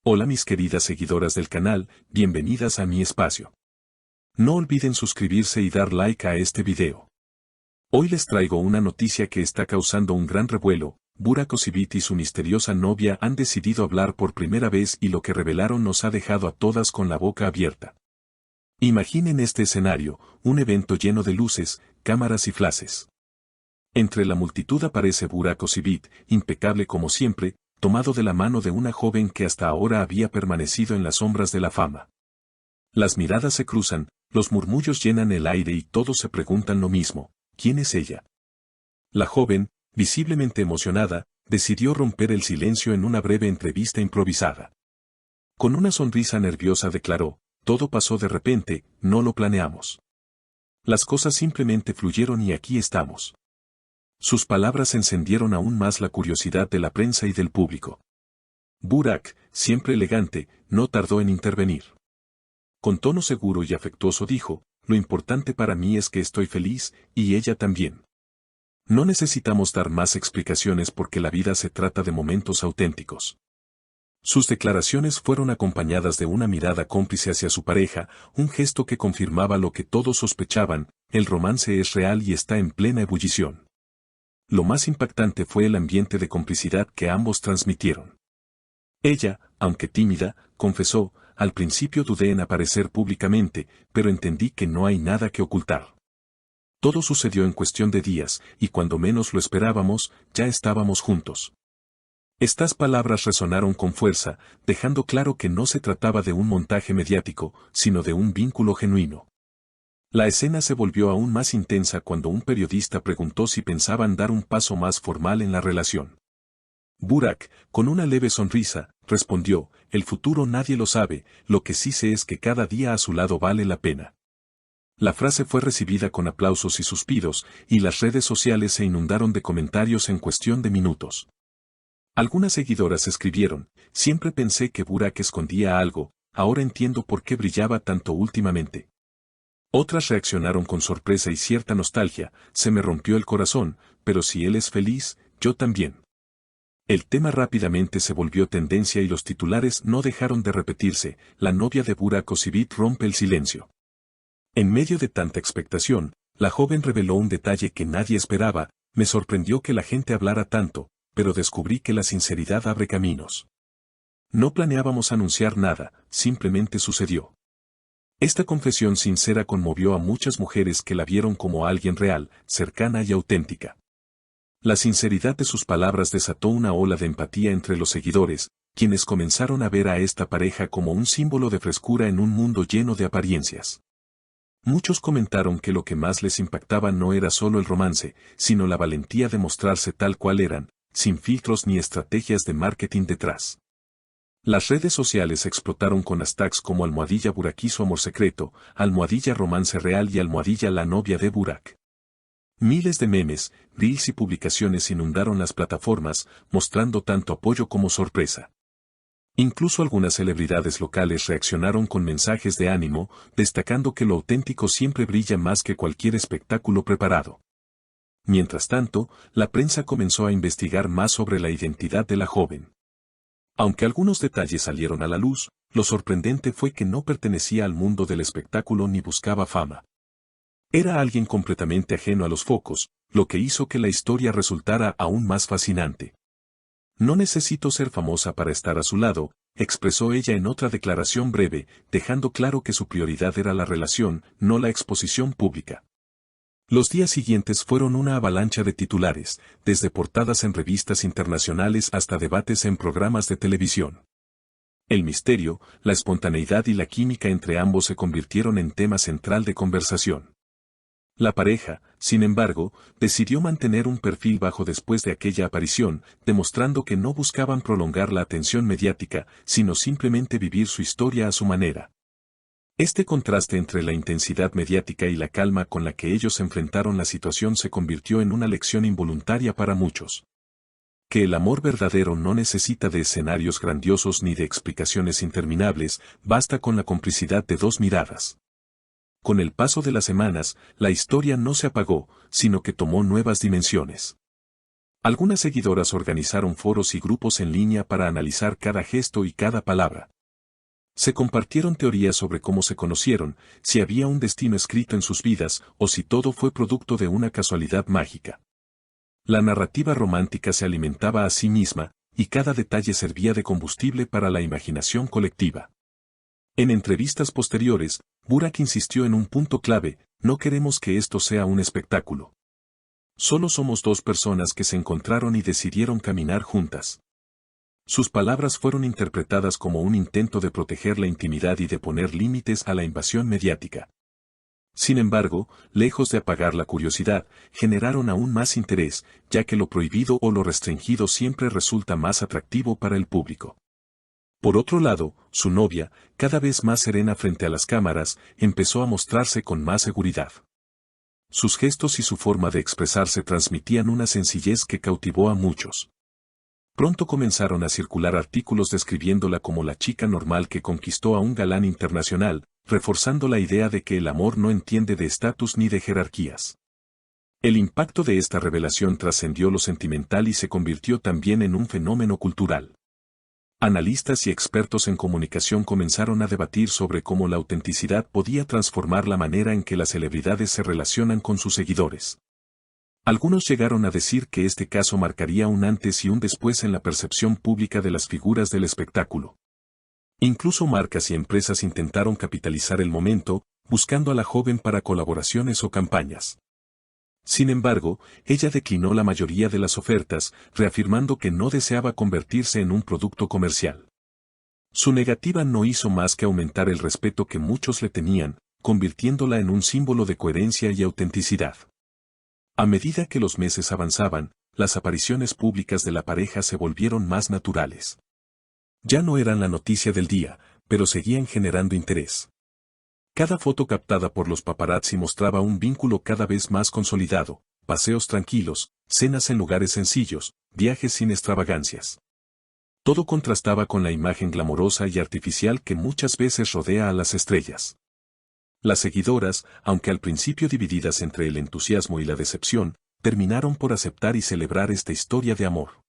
Hola mis queridas seguidoras del canal, bienvenidas a mi espacio. No olviden suscribirse y dar like a este video. Hoy les traigo una noticia que está causando un gran revuelo. Burak Özçivit y su misteriosa novia han decidido hablar por primera vez y lo que revelaron nos ha dejado a todas con la boca abierta. Imaginen este escenario, un evento lleno de luces, cámaras y flashes. Entre la multitud aparece Burak Özçivit, impecable como siempre, tomado de la mano de una joven que hasta ahora había permanecido en las sombras de la fama. Las miradas se cruzan, los murmullos llenan el aire y todos se preguntan lo mismo: ¿quién es ella? La joven, visiblemente emocionada, decidió romper el silencio en una breve entrevista improvisada. Con una sonrisa nerviosa declaró: todo pasó de repente, no lo planeamos. Las cosas simplemente fluyeron y aquí estamos. Sus palabras encendieron aún más la curiosidad de la prensa y del público. Burak, siempre elegante, no tardó en intervenir. Con tono seguro y afectuoso dijo: lo importante para mí es que estoy feliz, y ella también. No necesitamos dar más explicaciones porque la vida se trata de momentos auténticos. Sus declaraciones fueron acompañadas de una mirada cómplice hacia su pareja, un gesto que confirmaba lo que todos sospechaban: el romance es real y está en plena ebullición. Lo más impactante fue el ambiente de complicidad que ambos transmitieron. Ella, aunque tímida, confesó: al principio dudé en aparecer públicamente, pero entendí que no hay nada que ocultar. Todo sucedió en cuestión de días, y cuando menos lo esperábamos, ya estábamos juntos. Estas palabras resonaron con fuerza, dejando claro que no se trataba de un montaje mediático, sino de un vínculo genuino. La escena se volvió aún más intensa cuando un periodista preguntó si pensaban dar un paso más formal en la relación. Burak, con una leve sonrisa, respondió: el futuro nadie lo sabe, lo que sí sé es que cada día a su lado vale la pena. La frase fue recibida con aplausos y suspiros, y las redes sociales se inundaron de comentarios en cuestión de minutos. Algunas seguidoras escribieron: siempre pensé que Burak escondía algo, ahora entiendo por qué brillaba tanto últimamente. Otras reaccionaron con sorpresa y cierta nostalgia: se me rompió el corazón, pero si él es feliz, yo también. El tema rápidamente se volvió tendencia y los titulares no dejaron de repetirse: la novia de Burak Özçivit rompe el silencio. En medio de tanta expectación, la joven reveló un detalle que nadie esperaba: me sorprendió que la gente hablara tanto, pero descubrí que la sinceridad abre caminos. No planeábamos anunciar nada, simplemente sucedió. Esta confesión sincera conmovió a muchas mujeres que la vieron como alguien real, cercana y auténtica. La sinceridad de sus palabras desató una ola de empatía entre los seguidores, quienes comenzaron a ver a esta pareja como un símbolo de frescura en un mundo lleno de apariencias. Muchos comentaron que lo que más les impactaba no era solo el romance, sino la valentía de mostrarse tal cual eran, sin filtros ni estrategias de marketing detrás. Las redes sociales explotaron con hashtags como #Buraquizo amor secreto, #romance real y #la novia de Burak. Miles de memes, reels y publicaciones inundaron las plataformas, mostrando tanto apoyo como sorpresa. Incluso algunas celebridades locales reaccionaron con mensajes de ánimo, destacando que lo auténtico siempre brilla más que cualquier espectáculo preparado. Mientras tanto, la prensa comenzó a investigar más sobre la identidad de la joven. Aunque algunos detalles salieron a la luz, lo sorprendente fue que no pertenecía al mundo del espectáculo ni buscaba fama. Era alguien completamente ajeno a los focos, lo que hizo que la historia resultara aún más fascinante. No necesito ser famosa para estar a su lado, expresó ella en otra declaración breve, dejando claro que su prioridad era la relación, no la exposición pública. Los días siguientes fueron una avalancha de titulares, desde portadas en revistas internacionales hasta debates en programas de televisión. El misterio, la espontaneidad y la química entre ambos se convirtieron en tema central de conversación. La pareja, sin embargo, decidió mantener un perfil bajo después de aquella aparición, demostrando que no buscaban prolongar la atención mediática, sino simplemente vivir su historia a su manera. Este contraste entre la intensidad mediática y la calma con la que ellos enfrentaron la situación se convirtió en una lección involuntaria para muchos. Que el amor verdadero no necesita de escenarios grandiosos ni de explicaciones interminables, basta con la complicidad de dos miradas. Con el paso de las semanas, la historia no se apagó, sino que tomó nuevas dimensiones. Algunas seguidoras organizaron foros y grupos en línea para analizar cada gesto y cada palabra. Se compartieron teorías sobre cómo se conocieron, si había un destino escrito en sus vidas o si todo fue producto de una casualidad mágica. La narrativa romántica se alimentaba a sí misma, y cada detalle servía de combustible para la imaginación colectiva. En entrevistas posteriores, Burak insistió en un punto clave: no queremos que esto sea un espectáculo. Solo somos dos personas que se encontraron y decidieron caminar juntas. Sus palabras fueron interpretadas como un intento de proteger la intimidad y de poner límites a la invasión mediática. Sin embargo, lejos de apagar la curiosidad, generaron aún más interés, ya que lo prohibido o lo restringido siempre resulta más atractivo para el público. Por otro lado, su novia, cada vez más serena frente a las cámaras, empezó a mostrarse con más seguridad. Sus gestos y su forma de expresarse transmitían una sencillez que cautivó a muchos. Pronto comenzaron a circular artículos describiéndola como la chica normal que conquistó a un galán internacional, reforzando la idea de que el amor no entiende de estatus ni de jerarquías. El impacto de esta revelación trascendió lo sentimental y se convirtió también en un fenómeno cultural. Analistas y expertos en comunicación comenzaron a debatir sobre cómo la autenticidad podía transformar la manera en que las celebridades se relacionan con sus seguidores. Algunos llegaron a decir que este caso marcaría un antes y un después en la percepción pública de las figuras del espectáculo. Incluso marcas y empresas intentaron capitalizar el momento, buscando a la joven para colaboraciones o campañas. Sin embargo, ella declinó la mayoría de las ofertas, reafirmando que no deseaba convertirse en un producto comercial. Su negativa no hizo más que aumentar el respeto que muchos le tenían, convirtiéndola en un símbolo de coherencia y autenticidad. A medida que los meses avanzaban, las apariciones públicas de la pareja se volvieron más naturales. Ya no eran la noticia del día, pero seguían generando interés. Cada foto captada por los paparazzi mostraba un vínculo cada vez más consolidado: paseos tranquilos, cenas en lugares sencillos, viajes sin extravagancias. Todo contrastaba con la imagen glamorosa y artificial que muchas veces rodea a las estrellas. Las seguidoras, aunque al principio divididas entre el entusiasmo y la decepción, terminaron por aceptar y celebrar esta historia de amor.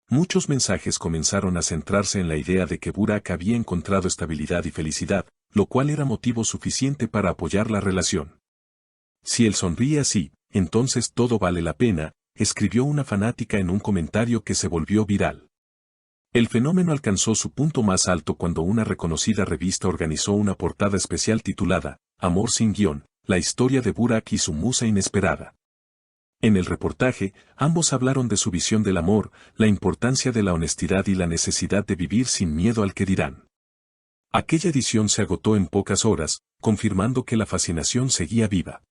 Muchos mensajes comenzaron a centrarse en la idea de que Burak había encontrado estabilidad y felicidad, lo cual era motivo suficiente para apoyar la relación. Si él sonríe así, entonces todo vale la pena, escribió una fanática en un comentario que se volvió viral. El fenómeno alcanzó su punto más alto cuando una reconocida revista organizó una portada especial titulada Amor sin guión, la historia de Burak y su musa inesperada. En el reportaje, ambos hablaron de su visión del amor, la importancia de la honestidad y la necesidad de vivir sin miedo al que dirán. Aquella edición se agotó en pocas horas, confirmando que la fascinación seguía viva.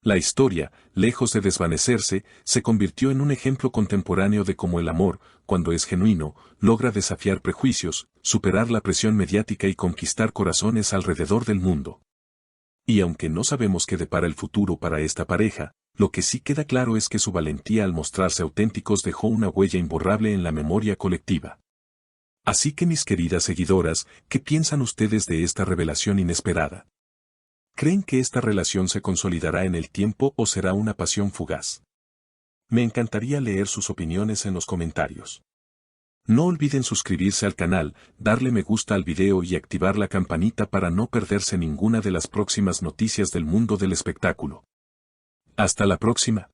La historia, lejos de desvanecerse, se convirtió en un ejemplo contemporáneo de cómo el amor, cuando es genuino, logra desafiar prejuicios, superar la presión mediática y conquistar corazones alrededor del mundo. Y aunque no sabemos qué depara el futuro para esta pareja, lo que sí queda claro es que su valentía al mostrarse auténticos dejó una huella imborrable en la memoria colectiva. Así que, mis queridas seguidoras, ¿qué piensan ustedes de esta revelación inesperada? ¿Creen que esta relación se consolidará en el tiempo o será una pasión fugaz? Me encantaría leer sus opiniones en los comentarios. No olviden suscribirse al canal, darle me gusta al video y activar la campanita para no perderse ninguna de las próximas noticias del mundo del espectáculo. Hasta la próxima.